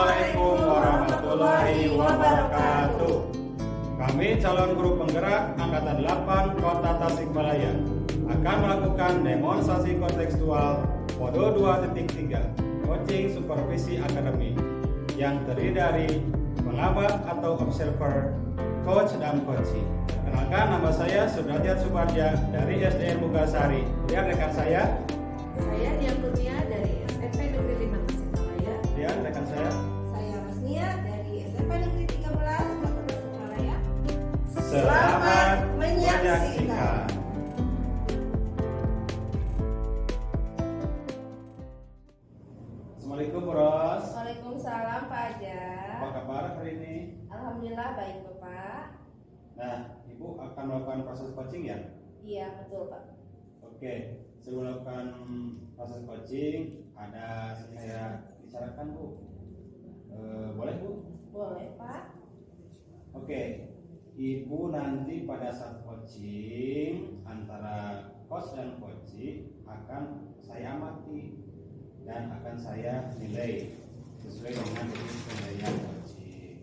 Assalamualaikum warahmatullahi wabarakatuh. Kami calon guru penggerak Angkatan 8 Kota Tasikmalaya akan melakukan demonstrasi kontekstual Kode 2.3 Coaching Supervisi Akademi yang terdiri dari pengamat atau observer, coach, dan coaching. Perkenalkan, nama saya Sudrajat Suparja dari SDN Mugasari. Kemudian rekan saya Dian Kurnia dari SMP Negeri 5 Tasikmalaya. Kemudian rekan saya Masnia dari SMP Negeri 13 Kota Tasikmalaya. Selamat menyaksikan. Assalamualaikum Bros. Waalaikumsalam Pak Aja. Apa kabar hari ini? Alhamdulillah baik Bapak. Nah, Ibu akan melakukan proses coaching ya? Iya betul Pak. Oke, sebelum melakukan proses coaching ada saya bicarakan Bu. Boleh Bu? Boleh Pak. Oke, Ibu nanti pada saat coaching antara coach dan coaching akan saya amati dan akan saya nilai sesuai dengan jenis penilaian coaching.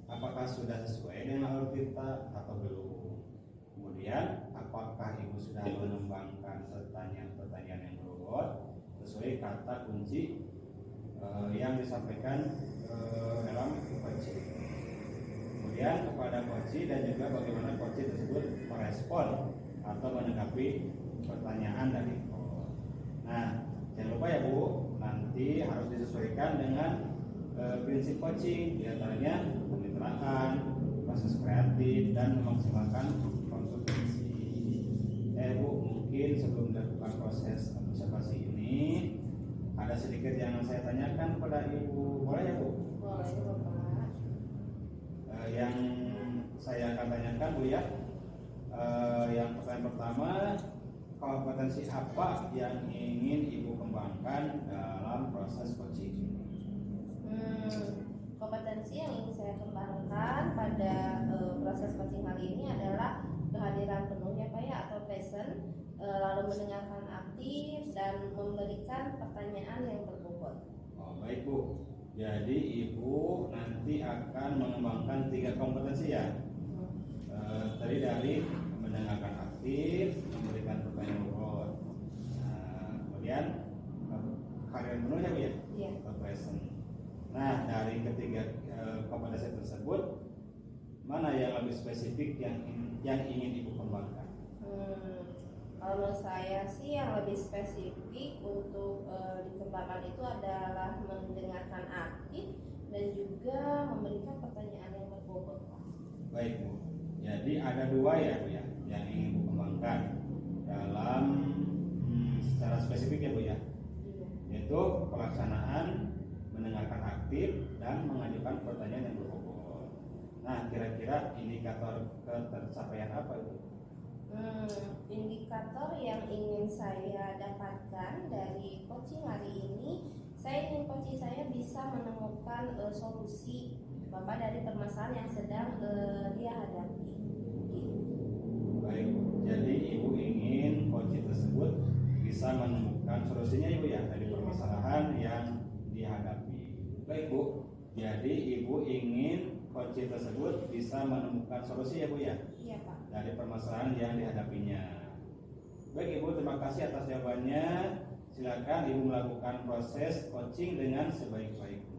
Apakah sudah sesuai dengan alur kita atau belum? Kemudian apakah Ibu sudah mengembangkan pertanyaan-pertanyaan yang berurut sesuai kata kunci yang disampaikan dalam coaching. Kemudian kepada coaching dan juga bagaimana coaching tersebut merespon atau menanggapi pertanyaan dari coach. Nah, jangan lupa ya Bu, nanti harus disesuaikan dengan prinsip coaching, diantaranya kemitraan, proses kreatif, dan memaksimalkan konsumsi. Bu, mungkin sebelum dilakukan proses observasi ini ada sedikit yang saya tanyakan kepada Ibu, boleh ya Bu? Boleh Bapak. Yang saya akan tanyakan Bu ya, yang pertanyaan pertama, kompetensi apa yang ingin Ibu kembangkan dalam proses coaching ini? Kompetensi yang ingin saya kembangkan pada proses coaching kali ini adalah kehadiran penuh ya Pak ya, atau present, lalu mendengarkan aktif dan memberikan pertanyaan yang berbobot. Oh, baik Bu. Jadi Ibu nanti akan mengembangkan 3 kompetensi ya. Tadi dari mendengarkan aktif, memberikan pertanyaan berbobot. Kemudian kehadiran penuh ya Bu ya? Iya. Atau present. Nah, dari ketiga kompetensi tersebut, mana yang lebih spesifik yang ingin Ibu kembangkan? Kalau menurut saya sih yang lebih spesifik untuk dikembangkan itu adalah mendengarkan aktif dan juga memberikan pertanyaan yang berbobot. Baik Bu. Jadi ada 2 ya Bu ya yang ingin Bu kembangkan dalam secara spesifik ya Bu ya. Iya. Yaitu pelaksanaan mendengarkan aktif dan mengajukan pertanyaan yang berbobot. Nah, kira-kira indikator ketercapaian apa itu? Indikator yang ingin saya dapatkan dari coaching hari ini, saya ingin coaching saya bisa menemukan solusi Bapak dari permasalahan yang sedang dia hadapi. Baik, jadi Ibu ingin coaching tersebut bisa menemukan solusinya Ibu ya dari permasalahan yang dihadapi. Baik Bu, jadi Ibu ingin coaching tersebut bisa menemukan solusi ya Bu ya? Iya Pak. Dari permasalahan yang dihadapinya. Baik Ibu, terima kasih atas jawabannya. Silakan Ibu melakukan proses coaching dengan sebaik-baiknya.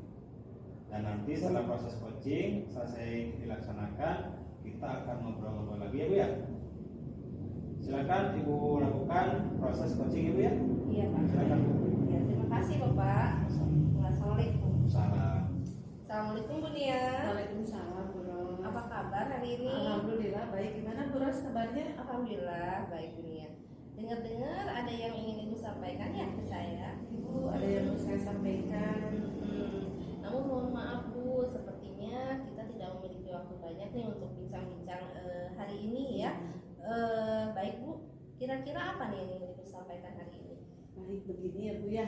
Dan nanti setelah proses coaching selesai dilaksanakan, kita akan ngobrol-ngobrol lagi ya Bu ya. Silakan Ibu lakukan proses coaching Ibu ya. Iya Pak. Silakan Bu. Ya, terima kasih Bapak. Assalamualaikum. Salam. Assalamualaikum Bu Nia. Waalaikumsalam Bu Ros. Apa kabar hari ini? Alhamdulillah baik. Gimana Bu Ros kabarnya? Alhamdulillah baik Bu Nia. Dengar-dengar ada yang ingin Ibu sampaikan ya ke saya. Ibu ada yang mau saya sampaikan. Namun mohon maaf Bu, sepertinya kita tidak memiliki waktu banyak nih untuk bincang-bincang hari ini ya. Baik Bu, kira-kira apa nih yang ingin Ibu sampaikan hari ini? Baik begini ya Bu ya.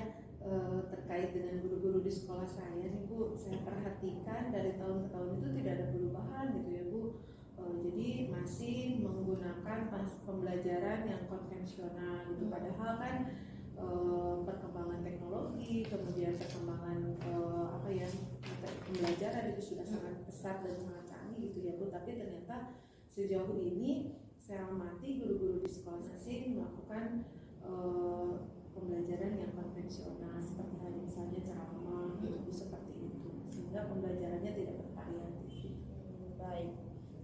Terkait dengan guru-guru di sekolah saya nih Bu, saya perhatikan dari tahun ke tahun itu tidak ada perubahan gitu ya Bu. Jadi masih menggunakan pembelajaran yang konvensional gitu. Padahal kan perkembangan teknologi, kemudian perkembangan belajar itu sudah sangat pesat dan sangat canggih gitu ya Bu, tapi ternyata sejauh ini saya amati guru-guru di sekolah saya sih melakukan pembelajaran yang konvensional seperti halnya misalnya ceramah gitu, seperti itu, sehingga pembelajarannya tidak bervariatif. Baik.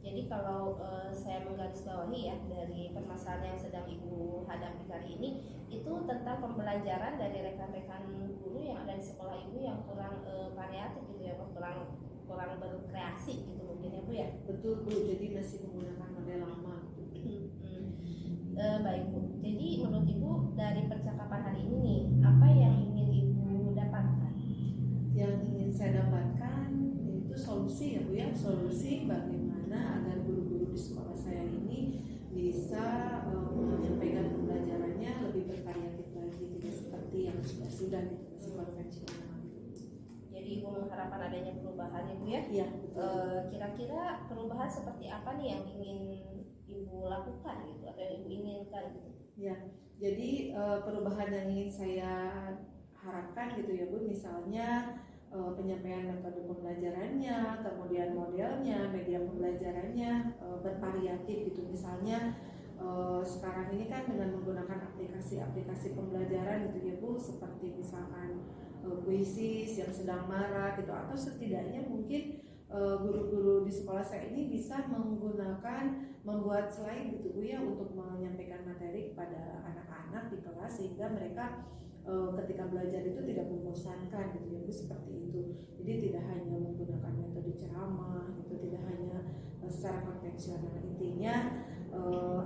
Jadi kalau saya menggarisbawahi ya dari permasalahan yang sedang Ibu hadapi kali ini, itu tentang pembelajaran dari rekan-rekan guru yang ada di sekolah Ibu yang kurang variatif gitu ya, kurang berkreasi gitu mungkin ya Bu ya. Betul Bu, jadi masih menggunakan model lama. Baik Bu. Jadi menurut Ibu dari percakapan hari ini nih, apa yang ingin Ibu dapatkan? Yang ingin saya dapatkan yaitu solusi ya Bu ya, solusi bagaimana agar guru-guru di sekolah saya ini bisa menyampaikan pembelajarannya lebih bervariatif lagi, tidak seperti yang sudah gitu, masih konvensional. Jadi Ibu mengharapkan adanya perubahan ya Bu ya? Iya, betul. Kira-kira perubahan seperti apa nih yang ingin Ibu lakukan gitu atau yang Ibu inginkan gitu? Ya, jadi perubahan yang ingin saya harapkan gitu ya Bu, misalnya penyampaian metode pembelajarannya, kemudian modelnya, media pembelajarannya bervariatif gitu. Misalnya sekarang ini kan dengan menggunakan aplikasi-aplikasi pembelajaran gitu ya Bu, seperti misalkan Quizzes yang sedang marak gitu, atau setidaknya mungkin guru-guru di sekolah saya ini bisa membuat slide gitu Bu ya, untuk menyampaikan materi kepada anak-anak di kelas sehingga mereka ketika belajar itu tidak membosankan gitu ya Bu, seperti itu. Jadi tidak hanya menggunakan metode ceramah gitu, tidak hanya secara konvensional, intinya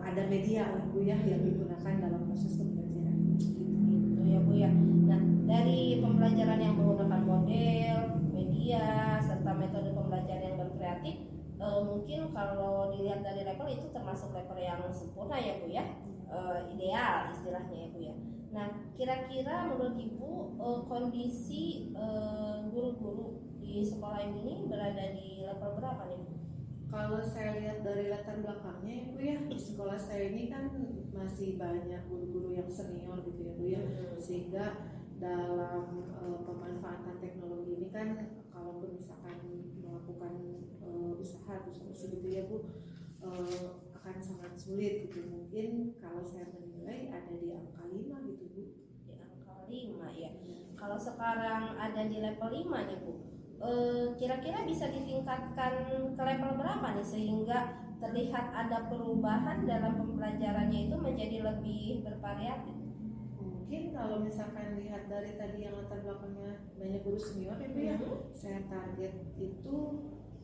ada media lah Bu ya yang digunakan dalam proses pembelajaran gitu ya Bu ya. Nah, dari pembelajaran yang menggunakan model, media, serta metode pembelajaran yang berkreatif, mungkin kalau dilihat dari level itu termasuk level yang sempurna ya Bu ya, ideal istilahnya ya Bu ya. Nah, kira-kira menurut Ibu kondisi guru-guru di sekolah ini berada di level berapa nih Bu? Kalau saya lihat dari latar belakangnya ya Bu ya, di sekolah saya ini kan masih banyak guru-guru yang senior gitu ya Bu ya, sehingga dalam pemanfaatan teknologi ini kan kalaupun misalkan melakukan usaha gitu ya Bu, akan sangat sulit gitu. Mungkin kalau saya menilai ada di angka 5 gitu Bu. Di angka 5 ya. Kalau sekarang ada di level 5 nih Bu, kira-kira bisa ditingkatkan ke level berapa nih sehingga terlihat ada perubahan dalam pembelajarannya itu menjadi lebih bervariatif? Mungkin kalau misalkan lihat dari tadi yang latar belakangnya banyak guru senior itu ya, saya target itu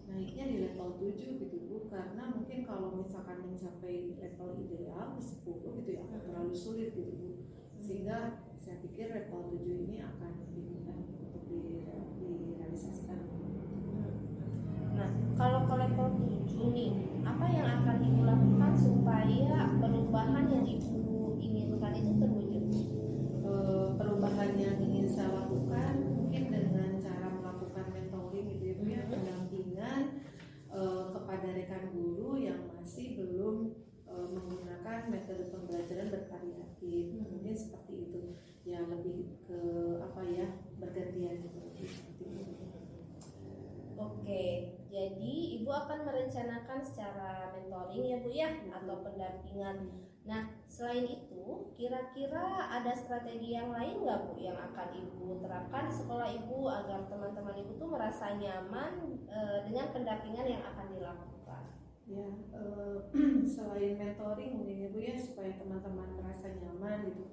naiknya di level 7 gitu Bu, karena mungkin kalau misalkan mencapai level ideal di 10 gitu ya akan terlalu sulit gitu Bu, sehingga saya pikir level 7 ini akan lebih mudah untuk direalisasikan. Nah, kalau ke level 7 nih, apa yang akan Ibu lakukan supaya perubahan yang Ibu inginkan itu terwujud? Perubahan yang ingin saya lakukan mungkin dengan cara melakukan mentoring gitu ya Bu ya, pendampingan kepada rekan guru yang masih belum menggunakan metode pembelajaran bervariatif, mungkin seperti itu ya, lebih ke apa ya, bergantian gitu. Oke, jadi Ibu akan merencanakan secara mentoring ya Bu ya, atau pendampingan. Nah, selain itu, kira-kira ada strategi yang lain nggak Bu yang akan Ibu terapkan di sekolah Ibu agar teman-teman Ibu tuh merasa nyaman dengan pendampingan yang akan dilakukan? Ya, selain mentoring mungkin ya Bu ya, supaya teman-teman merasa nyaman gitu,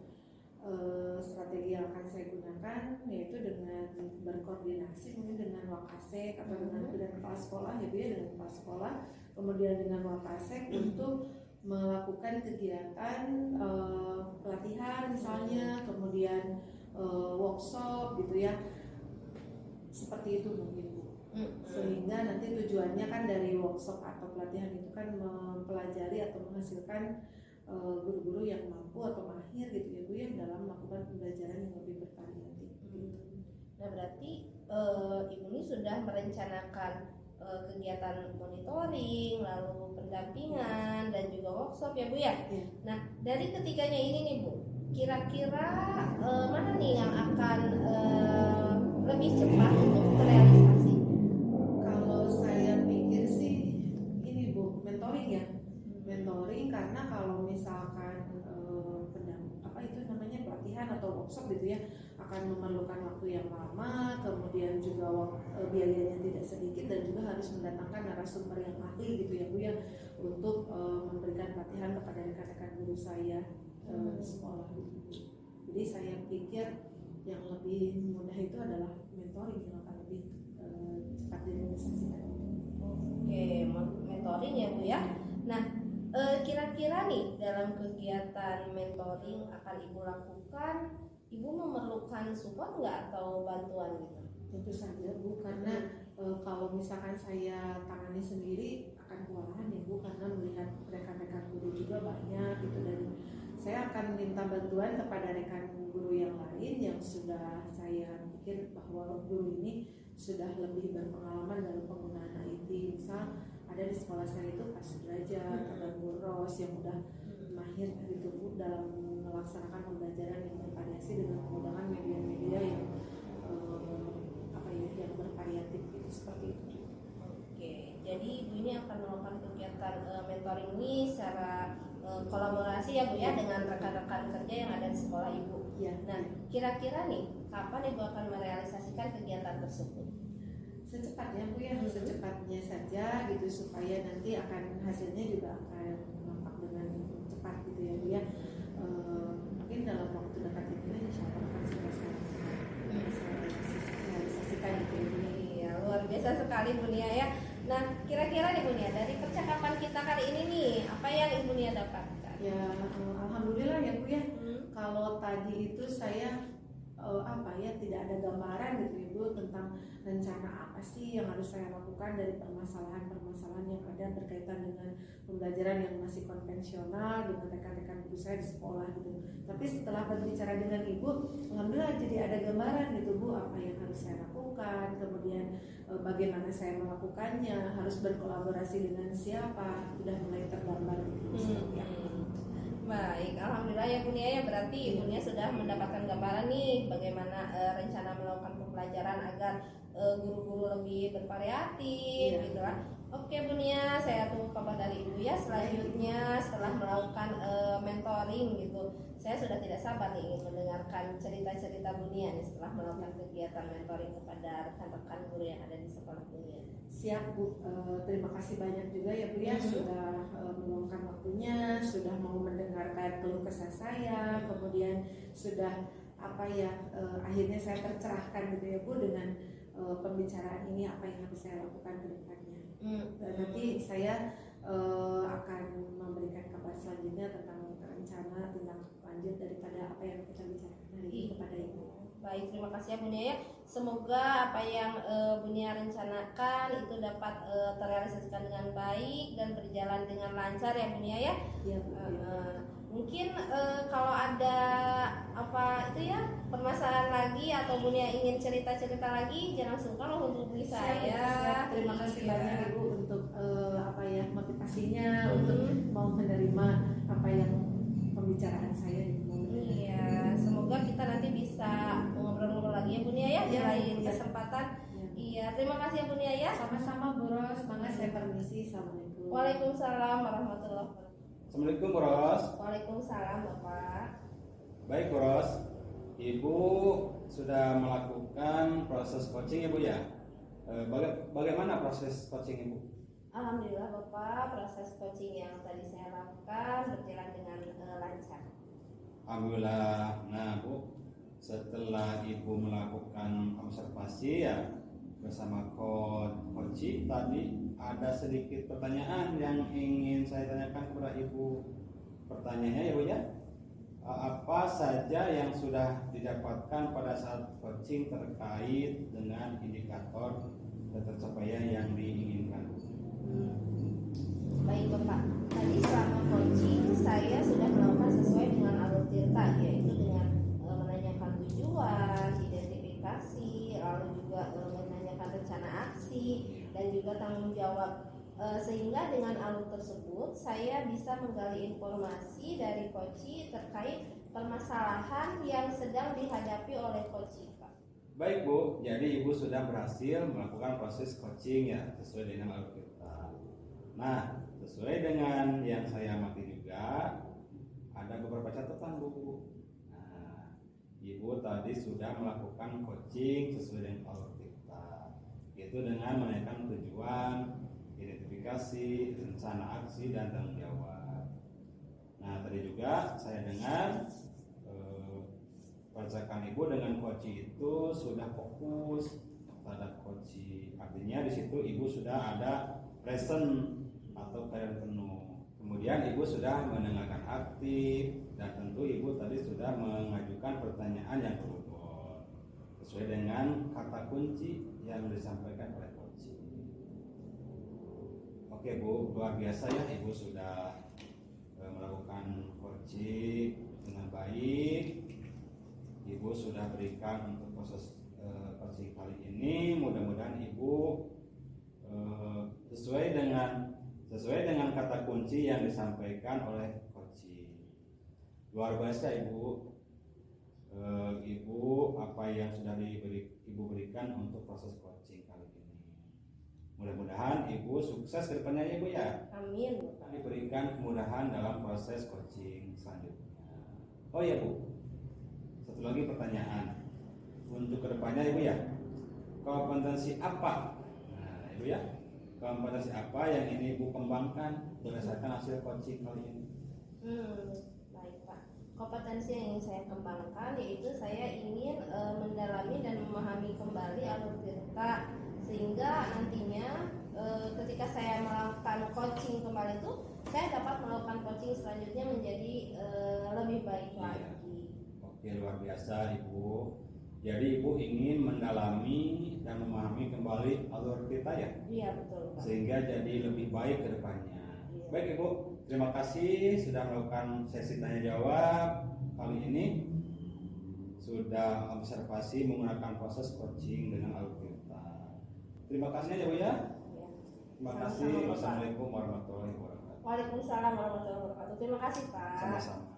strategi yang akan saya gunakan yaitu dengan berkoordinasi mungkin dengan Wakasek atau dengan kepala sekolah ya Bu ya, dengan kepala sekolah, kemudian dengan Wakasek untuk melakukan kegiatan pelatihan misalnya, kemudian workshop gitu ya, seperti itu mungkin Bu. Sehingga nanti tujuannya kan dari workshop atau pelatihan itu kan mempelajari atau menghasilkan guru-guru yang mampu atau mahir gitu ya Bu ya, dalam melakukan pembelajaran yang lebih bervariatif gitu. Nah, berarti Ibu ini sudah merencanakan kegiatan monitoring, lalu pendampingan dan juga workshop ya Bu ya. Nah, dari ketiganya ini nih Bu, kira-kira mana nih yang akan lebih cepat untuk terrealisasi? pelatihan atau workshop gitu ya, akan memerlukan waktu yang lama, kemudian juga biayanya tidak sedikit, dan juga harus mendatangkan narasumber yang ahli gitu ya Bu ya, untuk memberikan pelatihan kepada rekan-rekan guru saya di sekolah. Jadi saya pikir yang lebih mudah itu adalah mentoring yang akan lebih cepat direalisasikan. Oke, mentoring ya Bu ya. Nah, kira-kira nih dalam kegiatan mentoring akan Ibu lakukan, Ibu memerlukan support nggak atau bantuan gitu? Tentu saja Bu, karena kalau misalkan saya tangani sendiri akan kewalahan ya Bu, karena melihat rekan-rekan guru juga banyak gitu, dan saya akan minta bantuan kepada rekan guru yang lain yang sudah saya pikir bahwa guru ini sudah lebih berpengalaman dalam penggunaan IT. Misal ada di sekolah saya itu Pak Sudrajat, ada Bu Ros yang udah mahir gitu Bu dalam melaksanakan pembelajaran yang bervariasi dengan menggunakan media-media yang yang bervariatif gitu, seperti itu. Oke, jadi Ibu ini akan melakukan kegiatan mentoring ini secara kolaborasi ya Bu ya dengan rekan-rekan kerja yang ada di sekolah Ibu. Ya. Nah, kira-kira nih kapan Ibu akan merealisasikan kegiatan tersebut? Secepatnya Bu ya, secepatnya saja gitu, supaya nanti akan hasilnya juga akan nampak dengan cepat gitu ya Bu ya. Mungkin dalam waktu dekat ini insya Allah akan selesai realisasikan gitu ya Bu. Iya, luar biasa sekali Bu Nia ya. Nah, kira-kira nih Bu Nia, dari percakapan kita kali ini nih, apa yang Ibu Nia dapatkan? Ya, alhamdulillah ya Bu ya. Kalau tadi itu saya tidak ada gambaran gitu ya Bu tentang rencana apa sih yang harus saya lakukan dari permasalahan-permasalahan yang ada berkaitan dengan pembelajaran yang masih konvensional dengan rekan-rekan guru saya di sekolah gitu. Tapi setelah berbicara dengan Ibu, alhamdulillah jadi ada gambaran gitu Bu, apa yang harus saya lakukan, kemudian bagaimana saya melakukannya, harus berkolaborasi dengan siapa, sudah mulai tergambar gitu. Seperti apa. Baik, alhamdulillah ya Bu Nia ya, berarti Ibu Nia sudah mendapatkan gambaran nih bagaimana rencana melakukan pembelajaran agar guru-guru lebih bervariatif gitu lah. Oke Bu Nia, saya tunggu kabar dari Ibu ya selanjutnya setelah melakukan mentoring gitu. Saya sudah tidak sabar nih ingin mendengarkan cerita-cerita Bu Nia nih setelah melakukan kegiatan mentoring kepada rekan-rekan guru yang ada di sekolah Bu Nia. Siap Bu, terima kasih banyak juga ya Bu ya, sudah meluangkan waktunya, sudah mau mendengarkan keluh kesah saya, kemudian sudah akhirnya saya tercerahkan gitu ya Bu dengan pembicaraan ini, apa yang harus saya lakukan ke depannya. Nanti saya akan memberikan kabar selanjutnya tentang rencana tentang lanjut daripada apa yang kita bicarakan hari ini kepada Ibu. Baik, terima kasih ya Bu Nia ya. Semoga apa yang Bu Nia rencanakan itu dapat terrealisasikan dengan baik dan berjalan dengan lancar ya Bu Nia ya. Ya, mungkin kalau ada permasalahan lagi atau Bu Nia ingin cerita-cerita lagi, jangan sungkan loh untuk hubungi saya. Terima kasih banyak Ibu untuk motivasinya untuk mau menerima apa yang pembicaraan saya. Iya, semoga kita nanti bisa ngobrol-ngobrol lagi ya Bu Nia ya di lain kesempatan. Iya, terima kasih ya Bu Nia ya. Sama-sama Bu Ros, mangga saya permisi. Assalamualaikum. Waalaikumsalam warahmatullahi wabarakatuh. Assalamualaikum Bu Ros. Waalaikumsalam Bapak. Baik Bu Ros, Ibu sudah melakukan proses coaching ya Bu ya. Bagaimana proses coaching Ibu? Alhamdulillah Bapak, proses coaching yang tadi saya lakukan berjalan dengan lancar. Alhamdulillah. Nah Bu, setelah Ibu melakukan observasi ya bersama coach tadi, ada sedikit pertanyaan yang ingin saya tanyakan kepada Ibu. Pertanyaannya ya Bu ya, apa saja yang sudah didapatkan pada saat coaching terkait dengan indikator tercapaian yang diinginkan? Baik Bapak, tadi selama coaching saya sudah melakukan sesuai dengan alur tirta, yaitu dengan menanyakan tujuan, identifikasi, lalu juga menanyakan rencana aksi dan juga tanggung jawab, sehingga dengan alur tersebut saya bisa menggali informasi dari coach terkait permasalahan yang sedang dihadapi oleh coach Pak. Baik Bu, jadi Ibu sudah berhasil melakukan proses coaching ya sesuai dengan alur kita. Nah, sesuai dengan yang saya amati juga, ada beberapa catatan Bu. Nah, Ibu tadi sudah melakukan coaching sesuai dengan alur kita, yaitu dengan menanyakan tujuan, identifikasi, rencana aksi, dan tanggung jawab. Nah, tadi juga saya dengar percakapan Ibu dengan coaching itu sudah fokus terhadap coaching. Artinya di situ Ibu sudah ada present atau kehadiran penuh. Kemudian Ibu sudah mendengarkan aktif, dan tentu Ibu tadi sudah mengajukan pertanyaan yang berbobot sesuai dengan kata kunci yang disampaikan oleh coaching. Oke Bu, luar biasa ya, Ibu sudah melakukan coaching dengan baik. Ibu sudah berikan untuk proses coaching kali ini. Mudah-mudahan Ibu sesuai dengan kata kunci yang disampaikan oleh coaching. Luar biasa Ibu. Ibu apa yang sudah Ibu berikan untuk proses coaching kali ini. Mudah-mudahan Ibu sukses ke depannya ya Bu ya. Amin. Diberikan kemudahan dalam proses coaching selanjutnya. Oh ya Bu, satu lagi pertanyaan untuk kedepannya Ibu ya. Kompetensi apa? Nah Ibu ya, kompetensi apa yang ini Ibu kembangkan berdasarkan hasil coaching kali ini? Baik Pak. Kompetensi yang ingin saya kembangkan yaitu saya ingin mendalami dan memahami kembali alur tirta, sehingga nantinya ketika saya melakukan coaching kembali itu saya dapat melakukan coaching selanjutnya menjadi lebih baik lagi. Oke, luar biasa Ibu. Jadi Ibu ingin mendalami dan memahami kembali alur tirta ya? Iya betul Pak. Sehingga jadi lebih baik ke depannya. Iya. Baik Ibu, terima kasih sudah melakukan sesi tanya jawab kali ini. Sudah observasi menggunakan proses coaching dengan alur tirta. Terima kasih ya Bu ya. Ya. Terima Sama-sama, kasih. Bapak. Wassalamualaikum warahmatullahi wabarakatuh. Waalaikumsalam warahmatullahi wabarakatuh. Terima kasih Pak. Sama-sama.